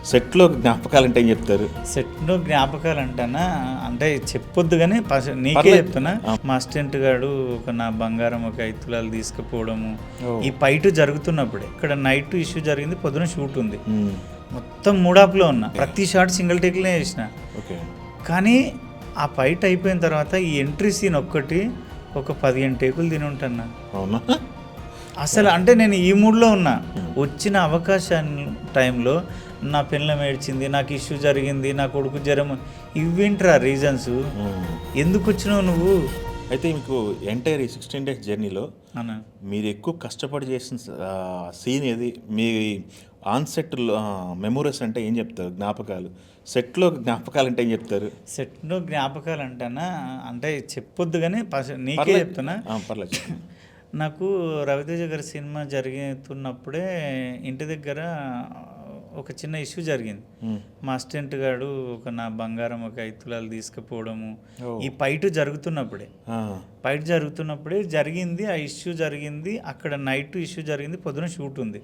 సెట్లో జ్ఞాపకాలు అంటే ఏం చెప్తారు? సెట్లో జ్ఞాపకాలు అంటానా అంటే చెప్పొద్దు కానీ నీకే చెప్తున్నా. మా అసిస్టెంట్ గాడు నా బంగారం ఒక 5 తులాలు తీసుకుపోవడము, ఈ ఫైట్ జరుగుతున్నప్పుడే. ఇక్కడ నైట్ ఇష్యూ జరిగింది, పొద్దున షూట్ ఉంది. మొత్తం మూడాప్లో ఉన్నా, ప్రతి షాట్ సింగిల్ టేక్లే చేసిన. కానీ ఆ ఫైట్ అయిపోయిన తర్వాత ఈ ఎంట్రీ సీన్ ఒక్కటి ఒక 15 టేకులు తిని ఉంటాను. అవునా? అసలు అంటే నేను ఈ మూడ్లో ఉన్నా. వచ్చిన అవకాశాన్ని టైంలో నా పిల్లం ఏడ్చింది, నాకు ఇష్యూ జరిగింది, నా కొడుకు జ్వరం, ఇవేంట్రా రీజన్స్, ఎందుకు వచ్చినావు నువ్వు? అయితే మీకు ఎంటైర్ ఈ 16 days జర్నీలో మీరు ఎక్కువ కష్టపడి చేసిన సీన్ ఏది? మీ ఆన్సెట్ మెమోరీస్ అంటే ఏం చెప్తారు? జ్ఞాపకాలు, సెట్లో జ్ఞాపకాలు అంటే ఏం చెప్తారు? సెట్లో జ్ఞాపకాలు అంటానా అంటే చెప్పొద్దు కానీ నీకే చెప్తున్నా. పర్లేదు. నాకు రవితేజ గారి సినిమా జరుగుతున్నప్పుడే ఇంటి దగ్గర ఒక చిన్న ఇష్యూ జరిగింది. మా అసిస్టెంట్ గాడు నా బంగారం ఒక 5 తులాలు తీసుకుపోవడము, ఈ ఫైట్ జరుగుతున్నప్పుడే జరిగింది. ఆ ఇష్యూ జరిగింది, అక్కడ నైట్ ఇష్యూ జరిగింది, పొద్దున షూట్ ఉంది.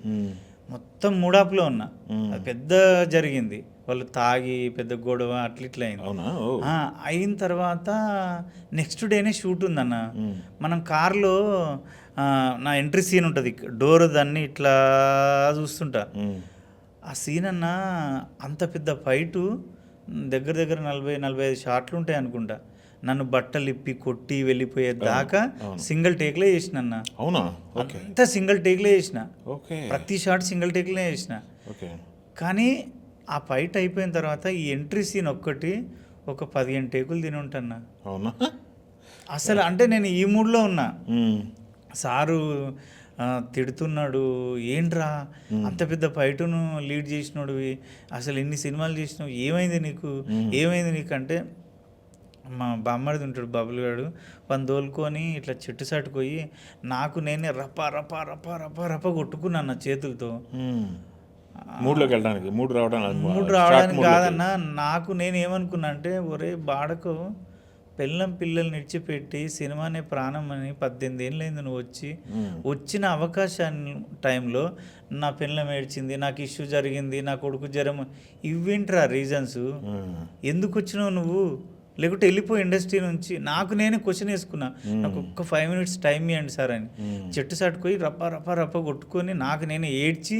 మొత్తం మూడాప్లో ఉన్నా, అది పెద్ద జరిగింది. వాళ్ళు తాగి పెద్ద గొడవ అట్లా అయింది. అయిన తర్వాత నెక్స్ట్ డేనే షూట్ ఉందన్న. మనం కార్లో నా ఎంట్రీ సీన్ ఉంటుంది, డోర్ దాన్ని ఇట్లా చూస్తుంటా. ఆ సీన్ అన్న అంత పెద్ద ఫైటు, దగ్గర 40-45 షాట్లు ఉంటాయి అనుకుంటా. నన్ను బట్టలు ఇప్పి కొట్టి వెళ్ళిపోయే దాకా సింగిల్ టేక్లే చేసిన అన్న. అవునా? అంతా సింగిల్ టేక్లే చేసిన, ప్రతి షాట్ సింగిల్ టేక్లే చేసిన. కానీ ఆ ఫైట్ అయిపోయిన తర్వాత ఈ ఎంట్రీ సీన్ ఒక్కటి ఒక 15 టేకులు తిని ఉంటాను. అవునా? అసలు అంటే నేను ఈ మూడ్లో ఉన్నా. సారు తిడుతున్నాడు, ఏంట్రా అంత పెద్ద ఫైటును లీడ్ చేసినోడివి, అసలు ఎన్ని సినిమాలు చేసినావు, ఏమైంది నీకు అంటే, మా బామ్మడిది ఉంటాడు బబుల్ గాడు, వాడిని తోలుకొని ఇట్లా చెట్టు సాటుకు పోయి నాకు నేనే రప రప రప రప రప కొట్టుకున్నాను చేతులతో. మూడు రావడానికి కాదన్నా, నాకు నేను ఏమనుకున్నా అంటే, ఒరే బాడకు పిల్లల్ని విడిచిపెట్టి సినిమానే ప్రాణం అని 18 ఏళ్ళైంది నువ్వు వచ్చిన అవకాశాన్ని టైంలో నా పిల్లం ఏడ్చింది, నాకు ఇష్యూ జరిగింది, నా కొడుకు జ్వరం, ఇవేంట్రా రీజన్స్, ఎందుకు వచ్చినావు నువ్వు, లేకుంటే వెళ్ళిపోయి ఇండస్ట్రీ నుంచి. నాకు నేనే క్వశ్చన్ వేసుకున్నా, నాకు ఒక్క 5 minutes టైం ఇవ్వండి సార్ అని. చెట్టు సాటుపోయి రప్ప రప్ప రప్ప కొట్టుకొని నాకు నేనే ఏడ్చి,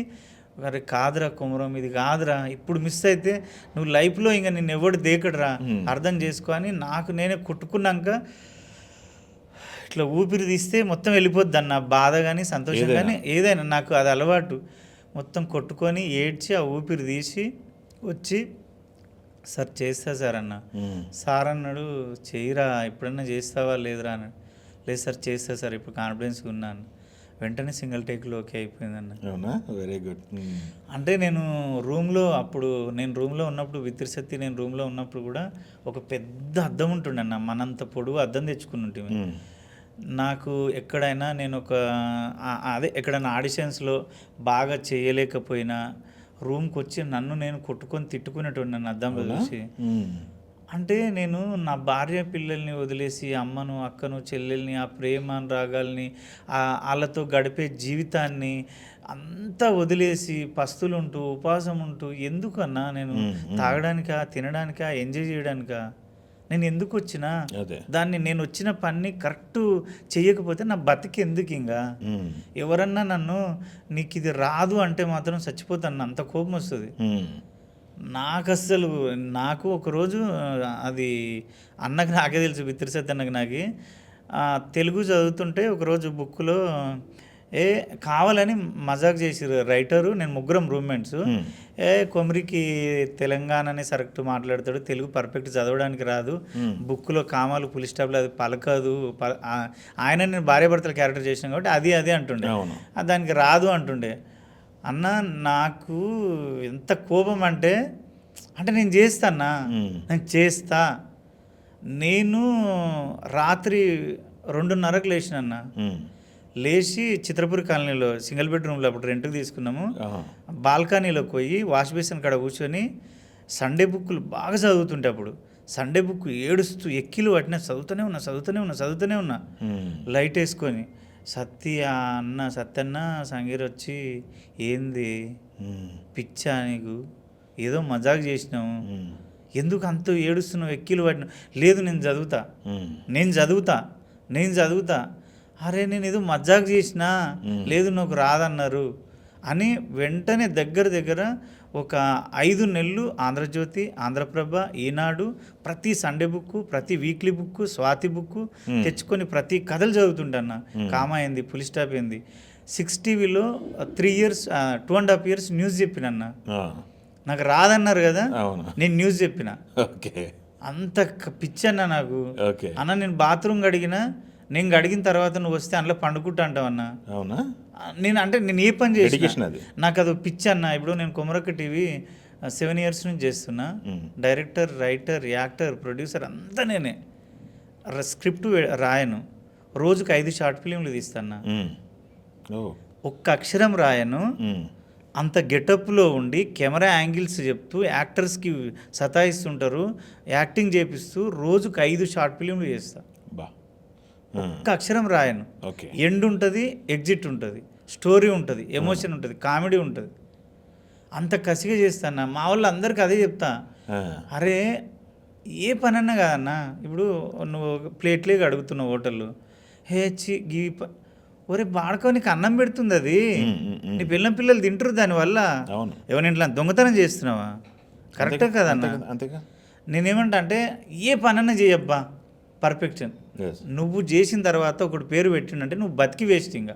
అరే కాదురా కుమరం, ఇది కాదురా, ఇప్పుడు మిస్ అయితే నువ్వు లైఫ్లో ఇంకా నిన్ను ఎవడు దేకడరా, అర్థం చేసుకో అని నాకు నేనే కొట్టుకున్నాక ఇట్లా ఊపిరి తీస్తే మొత్తం వెళ్ళిపోద్ది అన్న బాధ కానీ సంతోషం కానీ ఏదైనా, నాకు అది అలవాటు. మొత్తం కొట్టుకొని ఏడ్చి ఆ ఊపిరి తీసి వచ్చి, సార్ చేస్తా సార్ అన్న. సార్ అన్నాడు, చెయ్యిరా, ఎప్పుడన్నా చేస్తావా లేదురా అన్నాడు. లేదు సార్ చేస్తా సార్, ఇప్పుడు కాన్ఫిడెన్స్గా ఉన్నాను. వెంటనే సింగిల్ టేక్లో ఓకే అయిపోయిందన్న. Very good. అంటే నేను రూమ్లో ఉన్నప్పుడు విత్రిశక్తి, నేను రూమ్లో ఉన్నప్పుడు కూడా ఒక పెద్ద అద్దం ఉంటుండే అన్న, మనంత పొడుగు అద్దం తెచ్చుకుని ఉంటుంది. నాకు ఎక్కడైనా నేను ఎక్కడైనా ఆడిషన్స్లో బాగా చేయలేకపోయినా రూమ్కి వచ్చి నన్ను నేను కొట్టుకొని తిట్టుకునేటోడు నన్ను అద్దంలో చూసి. అంటే నేను నా భార్య పిల్లల్ని వదిలేసి అమ్మను అక్కను చెల్లెల్ని ఆ ప్రేమ రాగాల్ని వాళ్ళతో గడిపే జీవితాన్ని అంతా వదిలేసి పస్తులుంటూ ఉపవాసం ఉంటూ ఎందుకన్నా నేను తాగడానికా, తినడానికా, ఎంజాయ్ చేయడానికా నేను ఎందుకు వచ్చినా? దాన్ని నేను వచ్చిన పని కరెక్ట్ చెయ్యకపోతే నా బతికి ఎందుకు? ఇంకా ఎవరన్నా నన్ను నీకు ఇది రాదు అంటే మాత్రం చచ్చిపోతాను, అంత కోపం వస్తుంది నాకు. ఒకరోజు అది అన్నకు నాకే తెలుసు, విత్రిసత్ అన్నకు నాకు తెలుగు చదువుతుంటే ఒకరోజు బుక్లో కావాలని మజాక్ చేసిరు రైటరు, నేను ముగ్గురం రూమ్మేట్స్. కొమరికి తెలంగాణనే కరెక్ట్ మాట్లాడతాడు, తెలుగు పర్ఫెక్ట్ చదవడానికి రాదు, బుక్లో కామాలు పులి స్టాప్లు అది పలకదు, ఆయన నేను భార్యాభర్తల క్యారెక్టర్ చేసినాం కాబట్టి అది అంటుండే, దానికి రాదు అంటుండే. అన్న నాకు ఎంత కోపం అంటే నేను చేస్తానా, నేను రాత్రి 2:30కు లేచిన లేచి చిత్రపూర్ కాలనీలో సింగిల్ బెడ్రూమ్లో అప్పుడు రెంట్కి తీసుకున్నాము, బాల్కనీలోకి పోయి వాష్ బేసిన్ కాడ కూర్చొని సండే బుక్లు బాగా చదువుతుంటే, అప్పుడు సండే బుక్ ఏడుస్తూ ఎక్కిలు పట్టిన చదువుతూనే ఉన్నా లైట్ వేసుకొని. సత్యన్న సంగీర్ వచ్చి, ఏంది పిచ్చా నీకు, ఏదో మజాక్ చేసినాము, ఎందుకు అంత ఏడుస్తున్నావు, ఎక్కిలు పడినావు, లేదు నేను చదువుతా, అరే నేను ఏదో మజాక్ చేసినా, లేదు నాకు రాదన్నారు అని వెంటనే దగ్గర ఒక 5 నెలలు ఆంధ్రజ్యోతి, ఆంధ్రప్రభ, ఈనాడు, ప్రతి సండే బుక్, ప్రతి వీక్లీ బుక్, స్వాతి బుక్ తెచ్చుకొని ప్రతి కథలు చదువుతుంటన్నా. కామా ఏంది, పులి స్టాప్ ఏంది. 6 టీవీలో 3 years 2.5 years న్యూస్ చెప్పినన్న. నాకు రాదన్నారు కదా, నేను న్యూస్ చెప్పిన. అంత పిచ్చి అన్న నాకు. అన్న నేను బాత్రూమ్ కడిగినా, నేను కడిగిన తర్వాత నువ్వు వస్తే అందులో పండుకుంటా అంటావన్నా. నేను ఏ పని చేసిన నాకు అది పిచ్చి అన్న. ఇప్పుడు నేను కొమరక్క టీవీ 7 years నుంచి చేస్తున్నా. డైరెక్టర్, రైటర్, యాక్టర్, ప్రొడ్యూసర్ అంతా నేనే. స్క్రిప్ట్ రాయను, రోజుకి 5 షార్ట్ ఫిలింలు తీస్తాను. ఒక్క అక్షరం రాయను. అంత గెటప్లో ఉండి కెమెరా యాంగిల్స్ చెప్తూ యాక్టర్స్కి సతాయిస్తుంటారు, యాక్టింగ్ చేపిస్తూ రోజుకి 5 షార్ట్ ఫిలింలు చేస్తా. ఒక్క అక్షరం రాయను. ఎండ్ ఉంటుంది, ఎగ్జిట్ ఉంటుంది, స్టోరీ ఉంటుంది, ఎమోషన్ ఉంటుంది, కామెడీ ఉంటుంది. అంత కసిగా చేస్తాను. మా వాళ్ళు అందరికీ అదే చెప్తా, అరే ఏ పని అన్నా కాదన్నా, ఇప్పుడు నువ్వు ప్లేట్లేగా అడుగుతున్నావు హోటల్లో, గీ ఒరే బాడకో నీకు అన్నం పెడుతుంది అది, నీ పిల్లలు తింటారు దానివల్ల, ఎవరి ఇంట్లో దొంగతనం చేస్తున్నావా? కరెక్టే కదన్నా. నేనేమంటా అంటే ఏ పనన్నా చేయబ్బా పర్ఫెక్షన్. నువ్వు చేసిన తర్వాత ఒకటి పేరు పెట్టిండంటే నువ్వు బతికి వేస్ట్. ఇంకా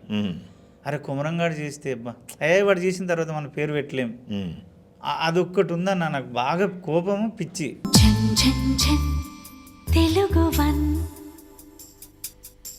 అరే కుమరంగాడు చేస్తే అబ్బా వాడు చేసిన తర్వాత మనం పేరు పెట్టలేం. అదొక్కటి ఉందన్న, నాకు బాగా కోపము, పిచ్చి. తెలుగు